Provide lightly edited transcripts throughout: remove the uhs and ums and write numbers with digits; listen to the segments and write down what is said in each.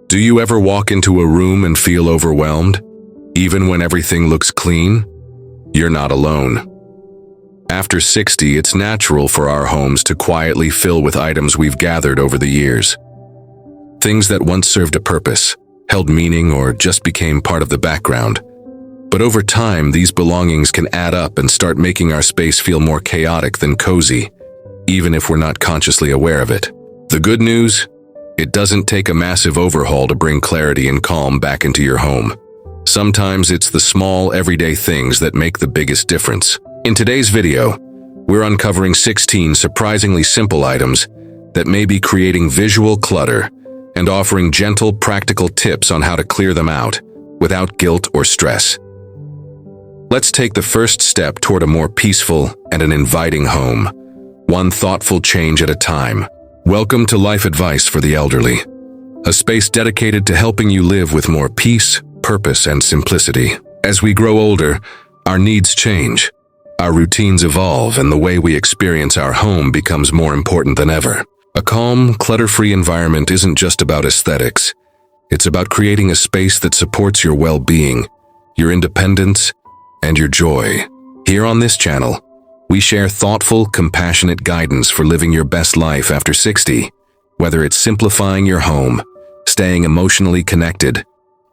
Do you ever walk into a room and feel overwhelmed, even when everything looks clean? You're not alone. After 60, it's natural for our homes to quietly fill with items we've gathered over the years. Things that once served a purpose, held meaning, or just became part of the background. But over time, these belongings can add up and start making our space feel more chaotic than cozy, even if we're not consciously aware of it. The good news? It doesn't take a massive overhaul to bring clarity and calm back into your home. Sometimes it's the small, everyday things that make the biggest difference. In today's video, we're uncovering 16 surprisingly simple items that may be creating visual clutter and offering gentle, practical tips on how to clear them out without guilt or stress. Let's take the first step toward a more peaceful and an inviting home, one thoughtful change at a time. Welcome to Life Advice for the Elderly, a space dedicated to helping you live with more peace, purpose, and simplicity. As we grow older, our needs change, our routines evolve, and the way we experience our home becomes more important than ever. A calm, clutter-free environment isn't just about aesthetics. It's about creating a space that supports your well-being, your independence, and your joy. Here on this channel, we share thoughtful, compassionate guidance for living your best life after 60, whether it's simplifying your home, staying emotionally connected,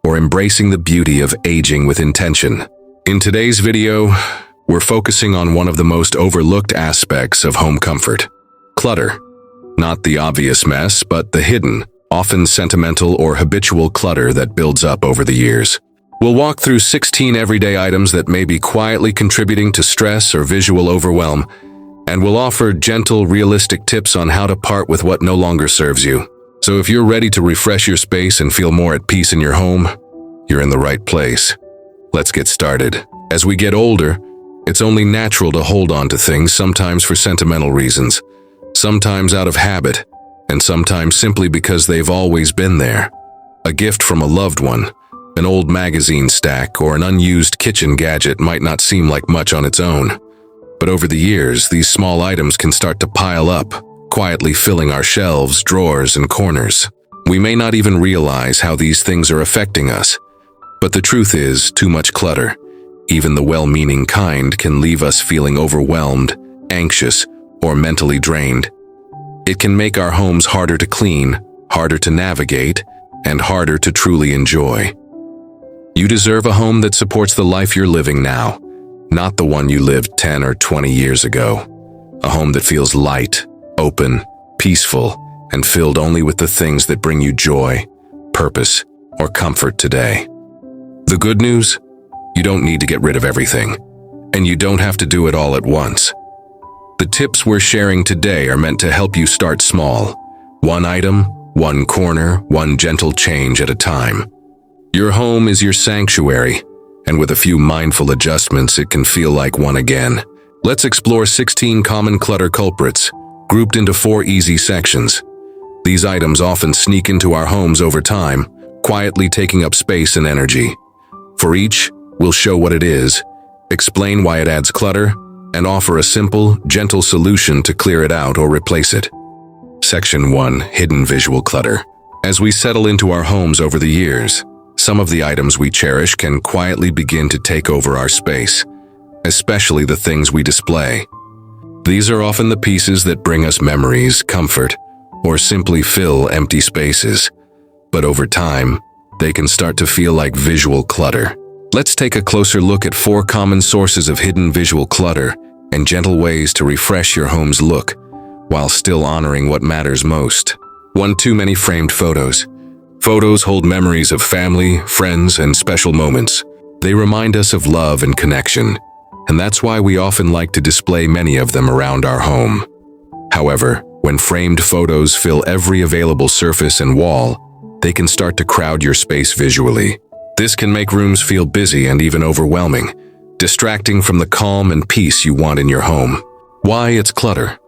or embracing the beauty of aging with intention. In today's video, we're focusing on one of the most overlooked aspects of home comfort: clutter. Not the obvious mess, but the hidden, often sentimental or habitual clutter that builds up over the years. We'll walk through 16 everyday items that may be quietly contributing to stress or visual overwhelm, and we'll offer gentle, realistic tips on how to part with what no longer serves you. So if you're ready to refresh your space and feel more at peace in your home, you're in the right place. Let's get started. As we get older, it's only natural to hold on to things, sometimes for sentimental reasons, sometimes out of habit, and sometimes simply because they've always been there. A gift from a loved one, an old magazine stack, or an unused kitchen gadget might not seem like much on its own. But over the years, these small items can start to pile up, quietly filling our shelves, drawers, and corners. We may not even realize how these things are affecting us. But the truth is, too much clutter, even the well-meaning kind, can leave us feeling overwhelmed, anxious, or mentally drained. It can make our homes harder to clean, harder to navigate, and harder to truly enjoy. You deserve a home that supports the life you're living now, not the one you lived 10 or 20 years ago. A home that feels light, open, peaceful, and filled only with the things that bring you joy, purpose, or comfort today. The good news? You don't need to get rid of everything, and you don't have to do it all at once. The tips we're sharing today are meant to help you start small, one item, one corner, one gentle change at a time. Your home is your sanctuary, and with a few mindful adjustments, it can feel like one again. Let's explore 16 common clutter culprits, grouped into 4 easy sections. These items often sneak into our homes over time, quietly taking up space and energy. For each, we'll show what it is, explain why it adds clutter, and offer a simple, gentle solution to clear it out or replace it. Section 1. Hidden visual clutter. As we settle into our homes over the years, some of the items we cherish can quietly begin to take over our space, especially the things we display. These are often the pieces that bring us memories, comfort, or simply fill empty spaces. But over time, they can start to feel like visual clutter. Let's take a closer look at 4 common sources of hidden visual clutter and gentle ways to refresh your home's look while still honoring what matters most. 1. Too many framed photos. Photos hold memories of family, friends, and special moments. They remind us of love and connection, and that's why we often like to display many of them around our home. However, when framed photos fill every available surface and wall, they can start to crowd your space visually. This can make rooms feel busy and even overwhelming, distracting from the calm and peace you want in your home. Why it's clutter?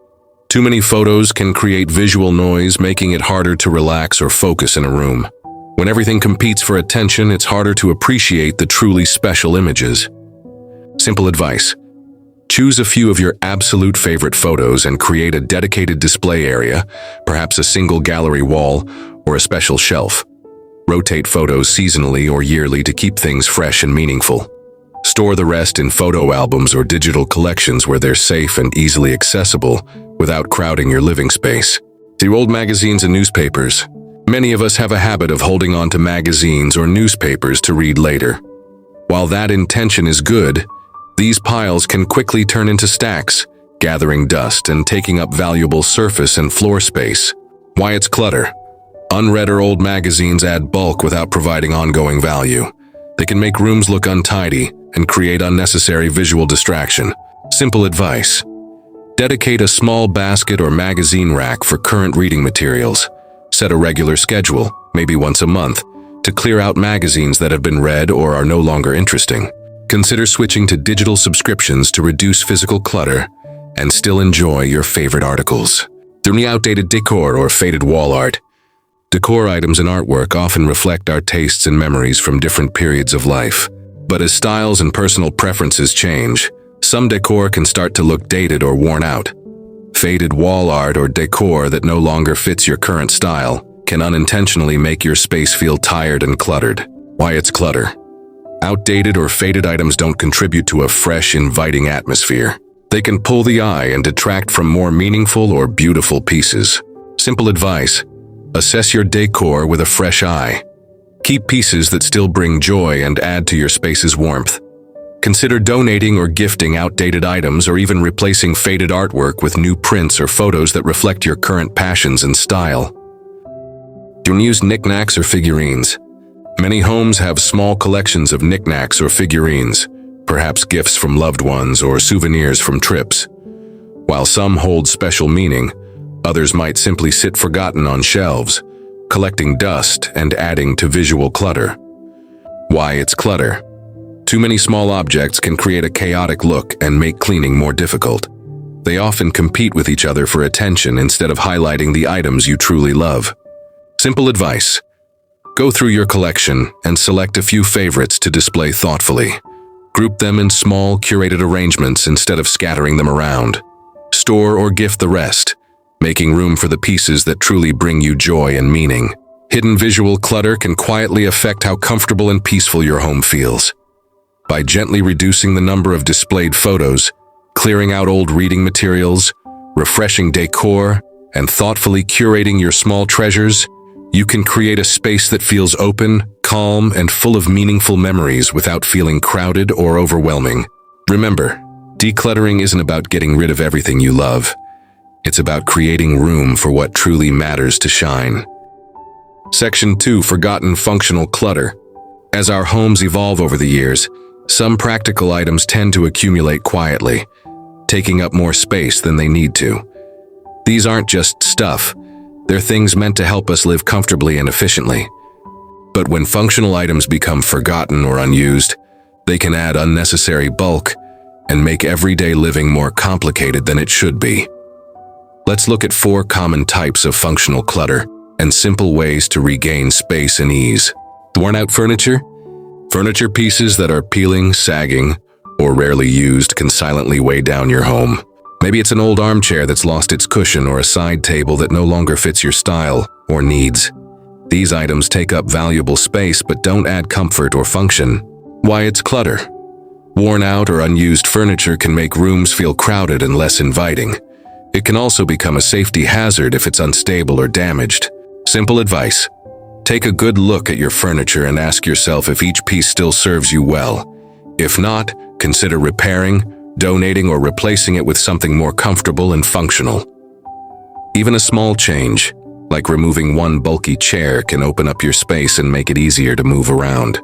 Too many photos can create visual noise, making it harder to relax or focus in a room. When everything competes for attention, it's harder to appreciate the truly special images. Simple advice: choose a few of your absolute favorite photos and create a dedicated display area, perhaps a single gallery wall or a special shelf. Rotate photos seasonally or yearly to keep things fresh and meaningful. Store the rest in photo albums or digital collections where they're safe and easily accessible without crowding your living space. Through old magazines and newspapers. Many of us have a habit of holding on to magazines or newspapers to read later. While that intention is good, these piles can quickly turn into stacks, gathering dust and taking up valuable surface and floor space. Why it's clutter. Unread or old magazines add bulk without providing ongoing value. They can make rooms look untidy and create unnecessary visual distraction. Simple advice. Dedicate a small basket or magazine rack for current reading materials. Set a regular schedule, maybe once a month, to clear out magazines that have been read or are no longer interesting. Consider switching to digital subscriptions to reduce physical clutter and still enjoy your favorite articles. Through the outdated decor or faded wall art. Decor items and artwork often reflect our tastes and memories from different periods of life. But as styles and personal preferences change, some decor can start to look dated or worn out. Faded wall art or decor that no longer fits your current style can unintentionally make your space feel tired and cluttered. Why it's clutter. Outdated or faded items don't contribute to a fresh, inviting atmosphere. They can pull the eye and detract from more meaningful or beautiful pieces. Simple advice. Assess your decor with a fresh eye. Keep pieces that still bring joy and add to your space's warmth. Consider donating or gifting outdated items or even replacing faded artwork with new prints or photos that reflect your current passions and style. Don't use knickknacks or figurines. Many homes have small collections of knickknacks or figurines, perhaps gifts from loved ones or souvenirs from trips. While some hold special meaning, others might simply sit forgotten on shelves, collecting dust and adding to visual clutter. Why it's clutter. Too many small objects can create a chaotic look and make cleaning more difficult. They often compete with each other for attention instead of highlighting the items you truly love. Simple advice. Go through your collection and select a few favorites to display thoughtfully. Group them in small, curated arrangements instead of scattering them around. Store or gift the rest, making room for the pieces that truly bring you joy and meaning. Hidden visual clutter can quietly affect how comfortable and peaceful your home feels. By gently reducing the number of displayed photos, clearing out old reading materials, refreshing decor, and thoughtfully curating your small treasures, you can create a space that feels open, calm, and full of meaningful memories without feeling crowded or overwhelming. Remember, decluttering isn't about getting rid of everything you love. It's about creating room for what truly matters to shine. Section 2. Forgotten functional clutter. As our homes evolve over the years, some practical items tend to accumulate quietly, taking up more space than they need to. These aren't just stuff. They're things meant to help us live comfortably and efficiently. But when functional items become forgotten or unused, they can add unnecessary bulk and make everyday living more complicated than it should be. Let's look at 4 common types of functional clutter and simple ways to regain space and ease. Worn-out furniture? Furniture pieces that are peeling, sagging, or rarely used can silently weigh down your home. Maybe it's an old armchair that's lost its cushion or a side table that no longer fits your style or needs. These items take up valuable space but don't add comfort or function. Why it's clutter. Worn out or unused furniture can make rooms feel crowded and less inviting. It can also become a safety hazard if it's unstable or damaged. Simple advice. Take a good look at your furniture and ask yourself if each piece still serves you well. If not, consider repairing, donating, or replacing it with something more comfortable and functional. Even a small change, like removing one bulky chair, can open up your space and make it easier to move around.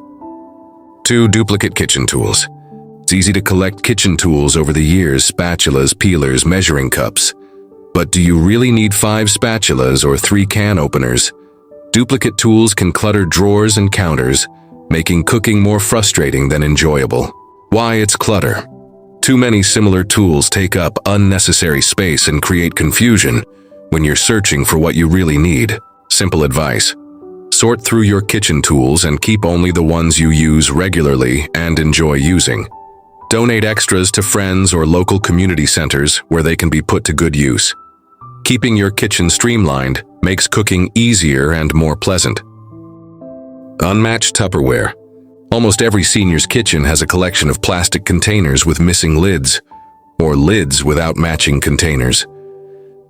2. Duplicate kitchen tools. It's easy to collect kitchen tools over the years: spatulas, peelers, measuring cups. But do you really need 5 spatulas or 3 can openers? Duplicate tools can clutter drawers and counters, making cooking more frustrating than enjoyable. Why it's clutter. Too many similar tools take up unnecessary space and create confusion when you're searching for what you really need. Simple advice. Sort through your kitchen tools and keep only the ones you use regularly and enjoy using. Donate extras to friends or local community centers where they can be put to good use. Keeping your kitchen streamlined makes cooking easier and more pleasant. Unmatched Tupperware. Almost every senior's kitchen has a collection of plastic containers with missing lids, or lids without matching containers.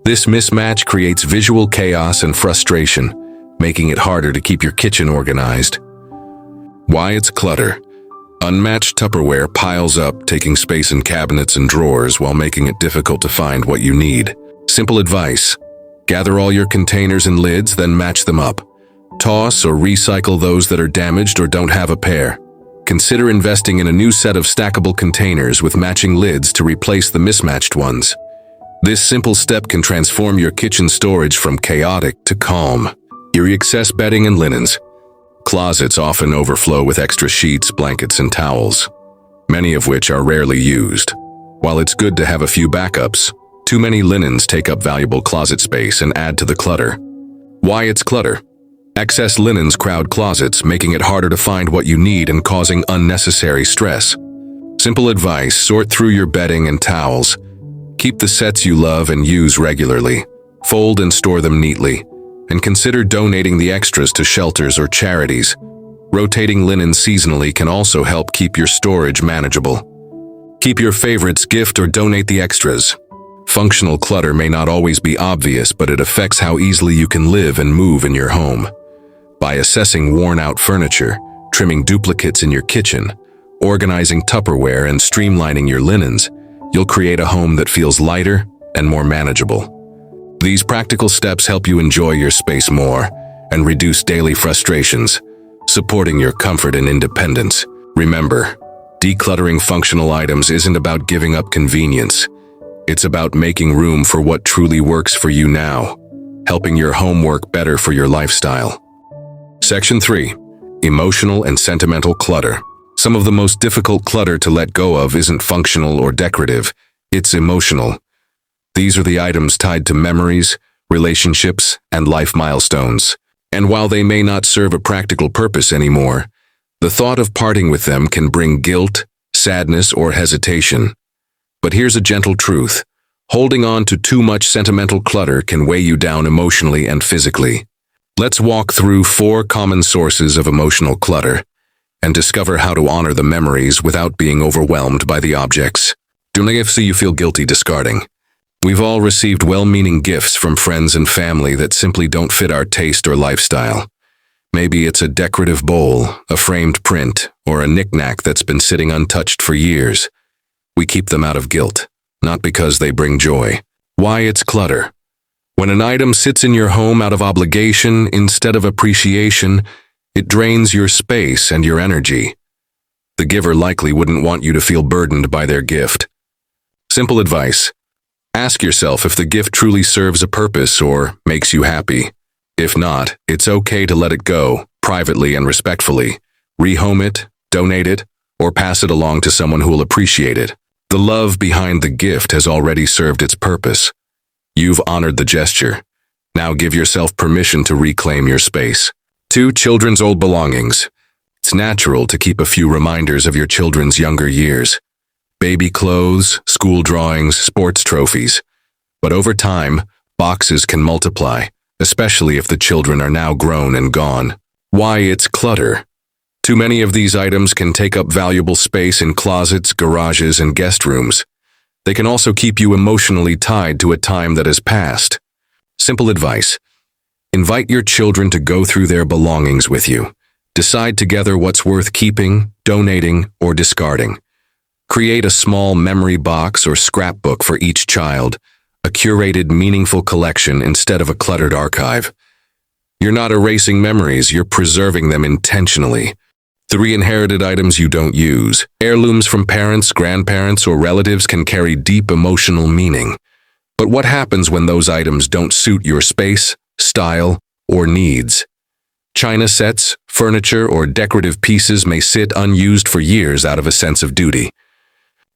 This mismatch creates visual chaos and frustration, making it harder to keep your kitchen organized. Why it's clutter. Unmatched Tupperware piles up, taking space in cabinets and drawers while making it difficult to find what you need. Simple advice: gather all your containers and lids, then match them up. Toss or recycle those that are damaged or don't have a pair. Consider investing in a new set of stackable containers with matching lids to replace the mismatched ones. This simple step can transform your kitchen storage from chaotic to calm. Your excess bedding and linens. Closets often overflow with extra sheets, blankets, and towels, many of which are rarely used. While it's good to have a few backups, too many linens take up valuable closet space and add to the clutter. Why it's clutter. Excess linens crowd closets, making it harder to find what you need and causing unnecessary stress. Simple advice: sort through your bedding and towels. Keep the sets you love and use regularly. Fold and store them neatly. And consider donating the extras to shelters or charities. Rotating linen seasonally can also help keep your storage manageable. Keep your favorites, gift, or donate the extras. Functional clutter may not always be obvious, but it affects how easily you can live and move in your home. By assessing worn-out furniture, trimming duplicates in your kitchen, organizing Tupperware, and streamlining your linens, you'll create a home that feels lighter and more manageable. These practical steps help you enjoy your space more and reduce daily frustrations, supporting your comfort and independence. Remember, decluttering functional items isn't about giving up convenience. It's about making room for what truly works for you now, helping your home work better for your lifestyle. Section 3. Emotional and sentimental clutter. Some of the most difficult clutter to let go of isn't functional or decorative, it's emotional. These are the items tied to memories, relationships, and life milestones. And while they may not serve a practical purpose anymore, the thought of parting with them can bring guilt, sadness, or hesitation. But here's a gentle truth: holding on to too much sentimental clutter can weigh you down emotionally and physically. Let's walk through 4 common sources of emotional clutter and discover how to honor the memories without being overwhelmed by the objects. Do not so you feel guilty discarding. We've all received well-meaning gifts from friends and family that simply don't fit our taste or lifestyle. Maybe it's a decorative bowl, a framed print, or a knick-knack that's been sitting untouched for years. We keep them out of guilt, not because they bring joy. Why it's clutter. When an item sits in your home out of obligation instead of appreciation, it drains your space and your energy. The giver likely wouldn't want you to feel burdened by their gift. Simple advice: ask yourself if the gift truly serves a purpose or makes you happy. If not, it's okay to let it go, privately and respectfully. Rehome it, donate it, or pass it along to someone who will appreciate it. The love behind the gift has already served its purpose. You've honored the gesture. Now give yourself permission to reclaim your space. 2. Children's old belongings. It's natural to keep a few reminders of your children's younger years. Baby clothes, school drawings, sports trophies. But over time, boxes can multiply, especially if the children are now grown and gone. Why it's clutter. Too many of these items can take up valuable space in closets, garages, and guest rooms. They can also keep you emotionally tied to a time that has passed. Simple advice: invite your children to go through their belongings with you. Decide together what's worth keeping, donating, or discarding. Create a small memory box or scrapbook for each child, a curated, meaningful collection instead of a cluttered archive. You're not erasing memories, you're preserving them intentionally. 3. Inherited items you don't use. Heirlooms from parents, grandparents, or relatives can carry deep emotional meaning. But what happens when those items don't suit your space, style, or needs? China sets, furniture, or decorative pieces may sit unused for years out of a sense of duty.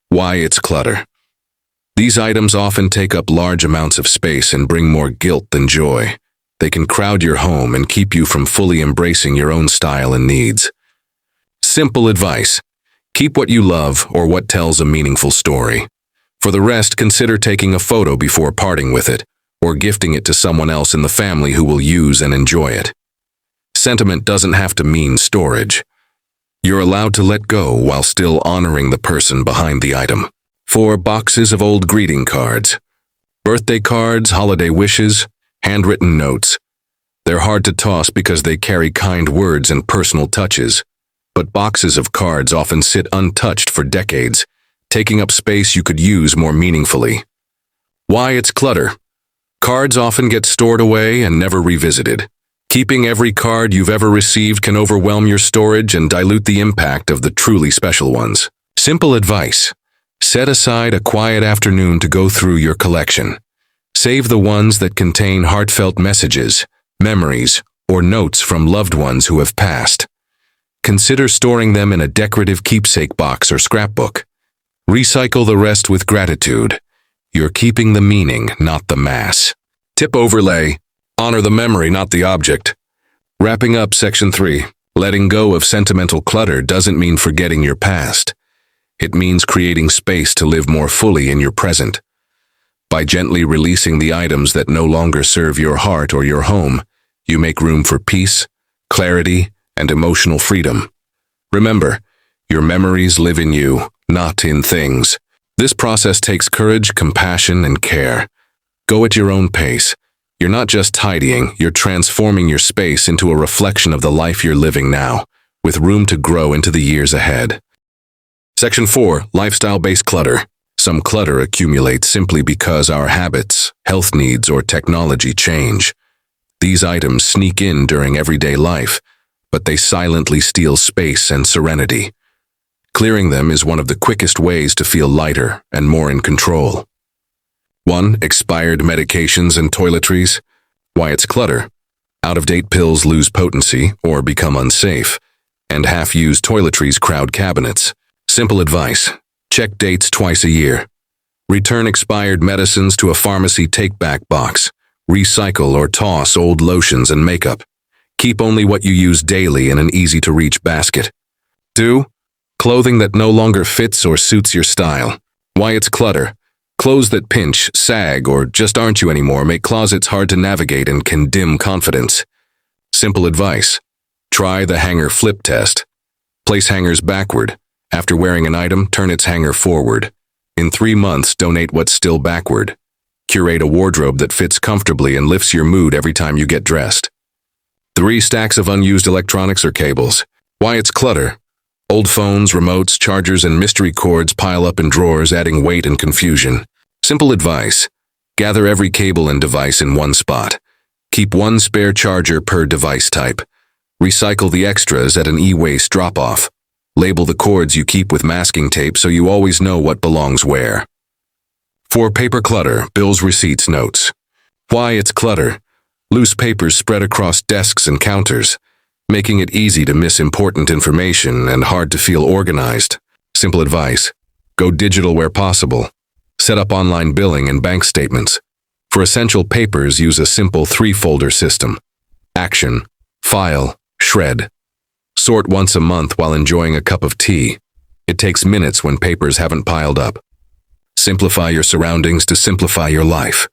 Why it's clutter. These items often take up large amounts of space and bring more guilt than joy. They can crowd your home and keep you from fully embracing your own style and needs. Simple advice: keep what you love or what tells a meaningful story. For the rest, consider taking a photo before parting with it, or gifting it to someone else in the family who will use and enjoy it. Sentiment doesn't have to mean storage. You're allowed to let go while still honoring the person behind the item. 4 boxes of old greeting cards. Birthday cards, holiday wishes, handwritten notes. They're hard to toss because they carry kind words and personal touches. But boxes of cards often sit untouched for decades, taking up space you could use more meaningfully. Why it's clutter. Cards often get stored away and never revisited. Keeping every card you've ever received can overwhelm your storage and dilute the impact of the truly special ones. Simple advice. Set aside a quiet afternoon to go through your collection. Save the ones that contain heartfelt messages, memories, or notes from loved ones who have passed. Consider storing them in a decorative keepsake box or scrapbook. Recycle the rest with gratitude. You're keeping the meaning, not the mass. Tip overlay. Honor the memory, not the object. Wrapping up Section 3. Letting go of sentimental clutter doesn't mean forgetting your past. It means creating space to live more fully in your present. By gently releasing the items that no longer serve your heart or your home, you make room for peace, clarity, and emotional freedom. Remember, your memories live in you, not in things. This process takes courage, compassion, and care. Go at your own pace. You're not just tidying, you're transforming your space into a reflection of the life you're living now, with room to grow into the years ahead. Section 4. Lifestyle-based clutter. Some clutter accumulates simply because our habits, health needs, or technology change. These items sneak in during everyday life, but they silently steal space and serenity. Clearing them is one of the quickest ways to feel lighter and more in control. 1. Expired medications and toiletries. Why it's clutter. Out-of-date pills lose potency or become unsafe, and half-used toiletries crowd cabinets. Simple advice. Check dates twice a year. Return expired medicines to a pharmacy take-back box. Recycle or toss old lotions and makeup. Keep only what you use daily in an easy-to-reach basket. 2. Clothing that no longer fits or suits your style. Why it's clutter. Clothes that pinch, sag, or just aren't you anymore make closets hard to navigate and can dim confidence. Simple advice. Try the hanger flip test. Place hangers backward. After wearing an item, turn its hanger forward. In 3 months, donate what's still backward. Curate a wardrobe that fits comfortably and lifts your mood every time you get dressed. 3 stacks of unused electronics or cables. Why it's clutter. Old phones, remotes, chargers, and mystery cords pile up in drawers, adding weight and confusion. Simple advice. Gather every cable and device in one spot. Keep 1 spare charger per device type. Recycle the extras at an e-waste drop-off. Label the cords you keep with masking tape so you always know what belongs where. 4. Paper clutter, bills, receipts, notes. Why it's clutter. Loose papers spread across desks and counters, making it easy to miss important information and hard to feel organized. Simple advice. Go digital where possible. Set up online billing and bank statements. For essential papers, use a simple 3-folder system. Action, file, shred. Sort once a month while enjoying a cup of tea. It takes minutes when papers haven't piled up. Simplify your surroundings to simplify your life.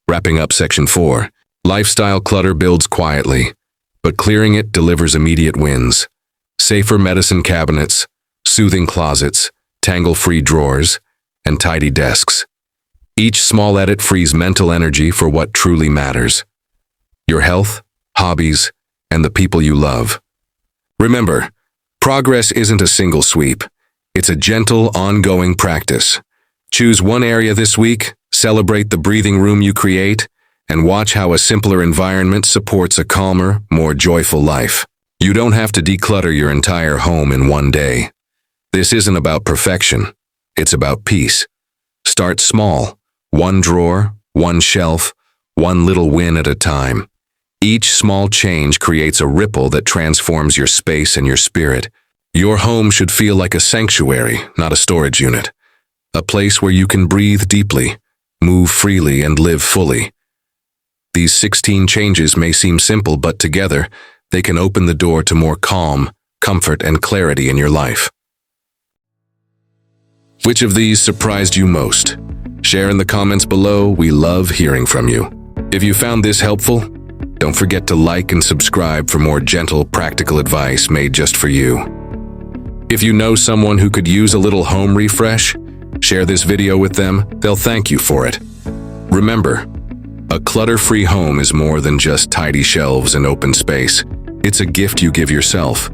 Wrapping up Section 4. Lifestyle clutter builds quietly, but clearing it delivers immediate wins. Safer medicine cabinets, soothing closets, tangle-free drawers, and tidy desks. Each small edit frees mental energy for what truly matters. Your health, hobbies, and the people you love. Remember, progress isn't a single sweep. It's a gentle, ongoing practice. Choose one area this week, celebrate the breathing room you create, and watch how a simpler environment supports a calmer, more joyful life. You don't have to declutter your entire home in one day. This isn't about perfection. It's about peace. Start small. 1 drawer, 1 shelf, 1 little win at a time. Each small change creates a ripple that transforms your space and your spirit. Your home should feel like a sanctuary, not a storage unit. A place where you can breathe deeply, move freely, and live fully. These 16 changes may seem simple, but together, they can open the door to more calm, comfort, and clarity in your life. Which of these surprised you most? Share in the comments below. We love hearing from you. If you found this helpful, Don't forget to like and subscribe for more gentle, practical advice made just for you. If you know someone who could use a little home refresh, share this video with them. They'll thank you for it. Remember, a clutter-free home is more than just tidy shelves and open space. It's a gift you give yourself.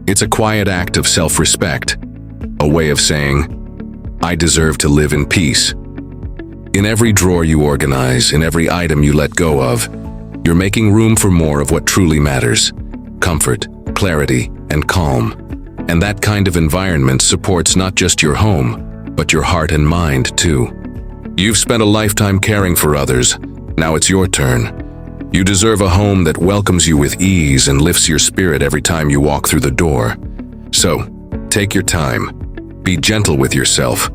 It's a quiet act of self-respect, a way of saying, I deserve to live in peace. In every drawer you organize, in every item you let go of, you're making room for more of what truly matters: comfort, clarity, and calm. And that kind of environment supports not just your home, but your heart and mind too. You've spent a lifetime caring for others. Now it's your turn. You deserve a home that welcomes you with ease and lifts your spirit every time you walk through the door. So, take your time. Be gentle with yourself.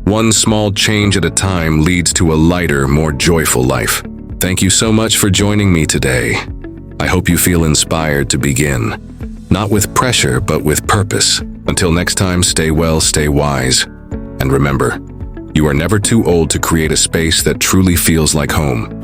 One small change at a time leads to a lighter, more joyful life. Thank you so much for joining me today. I hope you feel inspired to begin, not with pressure, but with purpose. Until next time, stay well, stay wise. And remember, you are never too old to create a space that truly feels like home.